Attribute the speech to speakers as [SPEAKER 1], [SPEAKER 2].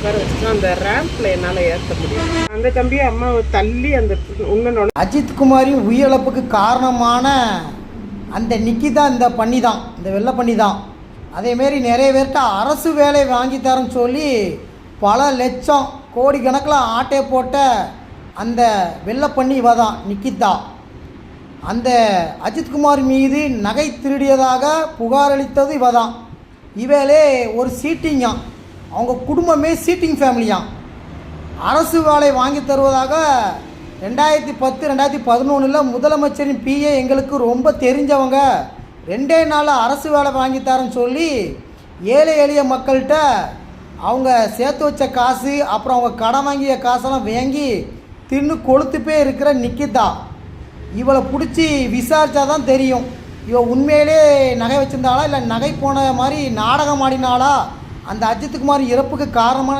[SPEAKER 1] உட்கார வச்சுட்டு அந்த ரேம்பில் என்னால் ஏற்ற முடியும். அந்த தம்பியை அம்மாவை தள்ளி அந்த உன்னோட
[SPEAKER 2] அஜித் குமாரின் உயிரிழப்புக்கு காரணமான அந்த நிக்கிதா இந்த பண்ணி தான், இந்த வெள்ளை பண்ணி தான். அதேமாரி நிறைய பேர்கிட்ட அரசு வேலை வாங்கி தரேன்னு சொல்லி பல லட்சம் கோடிக்கணக்கில் ஆட்டை போட்ட அந்த வெள்ளை பண்ணி இவ தான் நிக்கிதா. அந்த அஜித்குமார் மீது நகை திருடியதாக புகார் அளித்தது இவ தான். இவளே ஒரு சீட்டிங்காம், அவங்க குடும்பமே சீட்டிங் ஃபேமிலியாம். அரசு வேலை வாங்கி தருவதாக 2010 2011 முதலமைச்சரின் பிஏ எங்களுக்கு ரொம்ப தெரிஞ்சவங்க, 2 நாளில் அரசு வேலை வாங்கி தரேன்னு சொல்லி ஏழை எளிய மக்கள்கிட்ட அவங்க சேர்த்து வச்ச காசு, அப்புறம் அவங்க கடன் வாங்கிய காசெல்லாம் வாங்கி தின்னு கொளுத்துப்பே இருக்கிற நிக்கிதா. இவளை பிடிச்சி விசாரித்தா தான் தெரியும் இவ உண்மையிலே நகை வச்சுருந்தாளா இல்லை நகை போன மாதிரி நாடகம் ஆடினாளா. அந்த அஜித்குமார் இறப்புக்கு காரணமான